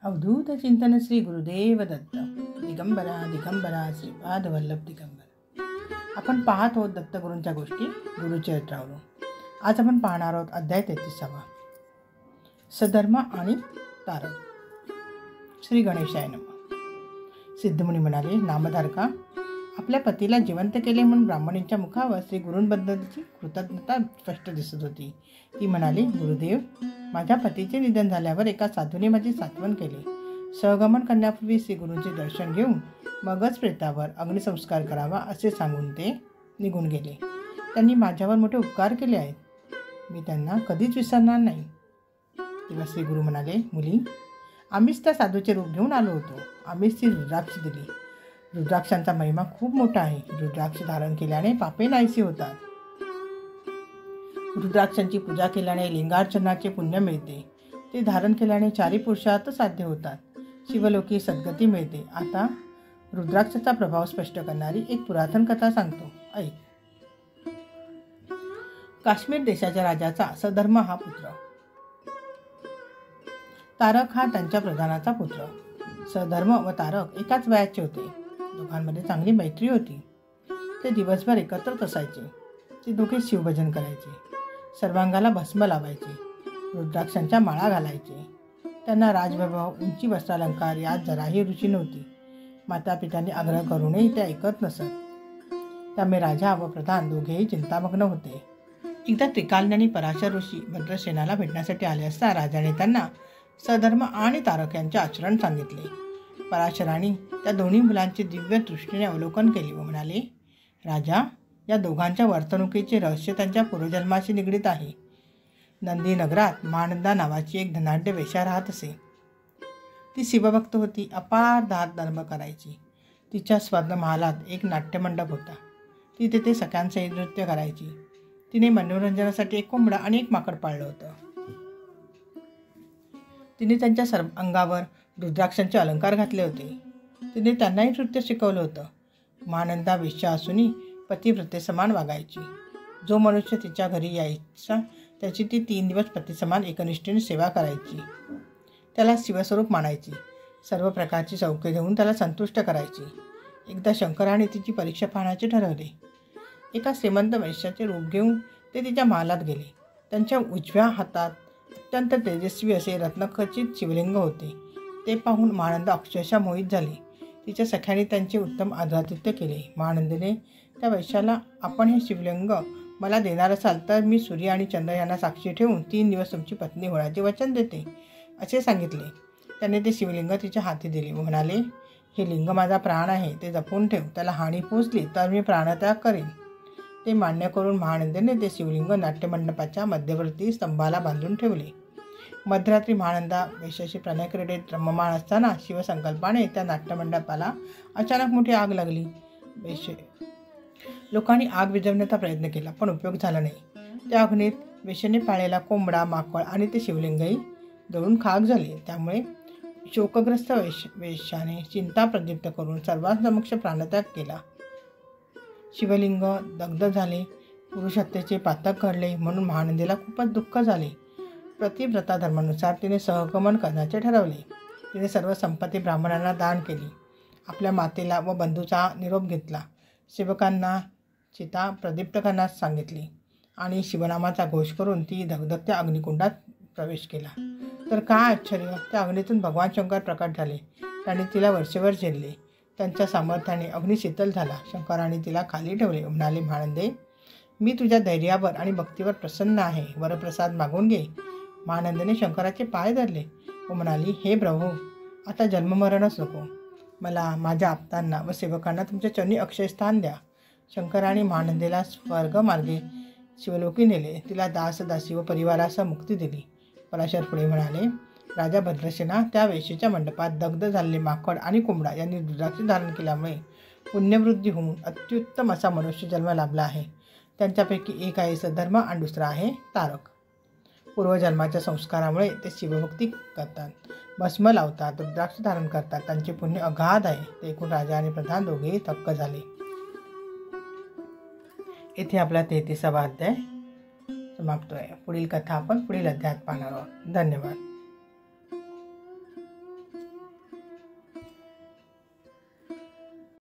अवधूत चिंतन श्री गुरुदेव दत्त दिगंबरा दिगंबरा श्रीपाद वल्लभ दिगंबर. आपण पाहत आहोत दत्तगुरूंच्या गोष्टी गुरुचरित्रावरून. आज आपण पाहणार आहोत अध्याय 33. सधर्म आणि तारक. श्री गणेशाय नमः. सिद्धमुनी म्हणाले, नामधारका, आपल्या पतीला जिवंत केले म्हणून ब्राह्मणींच्या मुखावर श्री गुरूंबद्दलची कृतज्ञता स्पष्ट दिसत होती. ती म्हणाली, गुरुदेव, माझ्या पतीचे निधन झाल्यावर एका साधूने माझी सात्वन केले. सहगमन करण्यापूर्वी श्री गुरूंचे दर्शन घेऊन मगच प्रेतावर अग्निसंस्कार करावा असे सांगून ते निघून गेले. त्यांनी माझ्यावर मोठे उपकार केले आहेत, मी त्यांना कधीच विसरणार नाही. तेव्हा श्री गुरु म्हणाले, मुली, आम्हीच त्या साधूचे रूप घेऊन आलो होतो. आम्हीच ती रुद्राक्ष दिली. रुद्राक्षांचा महिमा खूप मोठा आहे. रुद्राक्ष धारण केल्याने पापे नाहीशी होतात. रुद्राक्षांची पूजा केल्याने लिंगार्चनाचे पुण्य मिळते. ते धारण केल्याने 4 पुरुषार्थ साध्य होतात. शिवलोकी सद्गती मिळते. आता रुद्राक्षाचा प्रभाव स्पष्ट करणारी एक पुरातन कथा सांगतो, ऐक. काश्मीर देशाच्या राजाचा सधर्म हा पुत्र. तारक हा त्यांच्या प्रधानाचा पुत्र. सधर्म व तारक एकाच वयाचे होते. दोघांमध्ये चांगली मैत्री होती. ते दिवसभर एकत्रच असायचे. ते दोघे शिवभजन करायचे. सर्वांगाला भस्म लावायचे. रुद्राक्षांच्या माळा घालायचे. त्यांना राजवैभव, उंची वस्त्रालंकार यात जराही रुची नव्हती. माता पित्यांनी आग्रह करूनही ते ऐकत नसत. त्यामुळे राजा व प्रधान दोघेही चिंतामग्न होते. एकदा त्रिकालज्ञानी पराशर ऋषी भद्रसेनाला भेटण्यासाठी आले असता राजाने त्यांना सधर्म आणि तारक यांचे आचरण सांगितले. पराशरांनी त्या दोन्ही मुलांचे दिव्य दृष्टीने अवलोकन केले व म्हणाले, राजा, या दोघांच्या वर्तणुकीचे रहस्य त्यांच्या पूर्वजन्माशी निगडीत आहे. नंदी नगरात मानंदा नावाची एक धनाढ्य वेश्या राहत असे. ती शिवभक्त होती. अपार दान धर्म करायची. तिच्या स्वर्ण महालात एक नाट्यमंडप होता. ती तेथे सख्यांसहित नृत्य करायची. तिने मनोरंजनासाठी एक कोंबडा आणि एक माकड पाळलं होतं. तिने त्यांच्या सर्व अंगावर रुद्राक्षांचे अलंकार घातले होते. तिने त्यांनाही नृत्य शिकवलं होतं. मानंदा वेश्या असूनही पतिव्रतेसमान वागायची. जो मनुष्य तिच्या घरी यायचा त्याची ती 3 दिवस पतीसमान एकनिष्ठेने सेवा करायची. त्याला शिवस्वरूप मानायची. सर्व प्रकारची सौख्य देऊन त्याला संतुष्ट करायची. एकदा शंकराने तिची परीक्षा पाहण्याचे ठरवले. एका श्रीमंत वैश्याचे रूप घेऊन ते तिच्या महालात गेले. त्यांच्या उजव्या हातात अत्यंत तेजस्वी असे रत्नखचित शिवलिंग होते. ते पाहून महानंदा अक्षरशः मोहित झाली. तिच्या सख्याने त्यांचे उत्तम आदरातिथ्य केले. महानंदीने त्या वैश्याला, आपण हे शिवलिंग मला देणार असाल तर मी सूर्य आणि चंद्र यांना साक्षी ठेवून 3 दिवस तुमची पत्नी होण्याचे वचन देते असे सांगितले. त्याने ते शिवलिंग तिच्या हाती दिले व म्हणाले, हे लिंग माझा प्राण आहे, ते जपून ठेव. त्याला हानी पोचली तर मी प्राणत्याग करेन. ते मान्य करून महानंदीने ते शिवलिंग नाट्यमंडपाच्या मध्यवर्ती स्तंभाला बांधून ठेवले. मध्यरात्री महानंदा वेश्याशी प्रणयक्रीडेत रममाण असताना शिवसंकल्पाने त्या नाट्यमंडपाला अचानक मोठी आग लागली. लोकांनी आग विझवण्याचा प्रयत्न केला, पण उपयोग झाला नाही. त्या अग्नीत वेश्येने पाळलेला कोंबडा, माकड आणि ते शिवलिंगही जळून खाक झाले. त्यामुळे शोकग्रस्त वेश्याने चिंता प्रदीप्त करून सर्वांसमक्ष प्राणत्याग केला. शिवलिंग दग्ध झाले. पुरुष हत्येचे पातक घडले म्हणून महानंदीला खूपच दुःख झाले. प्रतिव्रता धर्मानुसार तिने सहगमन करण्याचे ठरवले. तिने सर्व संपत्ती ब्राह्मणांना दान केली. आपल्या मातेला व बंधूचा निरोप घेतला. सेवकांना चिता प्रदीप्त करण्यास सांगितले आणि शिवनामाचा घोष करून ती धगधगत्या अग्निकुंडात प्रवेश केला. तर काय आश्चर्य, त्या अग्नीतून भगवान शंकर प्रकट झाले. त्यांनी तिला वर्षभर झेलले. त्यांच्या सामर्थ्याने अग्नी शीतल झाला. शंकराने तिला खाली ठेवले. म्हणाले, महानंदे, मी तुझ्या धैर्यावर आणि भक्तीवर प्रसन्न आहे. वरप्रसाद मागून घे. महानंदीने शंकराचे पाय धरले व म्हणाली, हे प्रभू, आता जन्ममरणच नको. मला, माझ्या आप्तांना व सेवकांना तुमच्या चरणी अक्षय स्थान द्या. शंकराने महानंदीला स्वर्गमार्गे शिवलोकी नेले. तिला दासदासी व परिवारासह मुक्ती दिली. पराशर पुढे म्हणाले, राजा भद्रसेना त्या वेश्येच्या मंडपात दग्ध झालेले माकड आणि कोंबडा यांनी रुद्राक्ष धारण केल्यामुळे पुण्यवृद्धी होऊन अत्युत्तम असा मनुष्य जन्म लाभला आहे. त्यांच्यापैकी एक आहे सधर्म आणि दुसरा आहे तारक. पूर्वजन्माच्या संस्कारामुळे ते शिवभक्ती करतात, भस्म लावतात, रुद्राक्ष धारण करतात. त्यांचे पुण्य अगाध आहे. ते ऐकून राजा आणि प्रधान दोघेही थक्क झाले. येथे आपला 33वा अध्याय समाप्त आहे. पुढील कथा आपण पुढील अध्यायात पाहणार आहोत. धन्यवाद.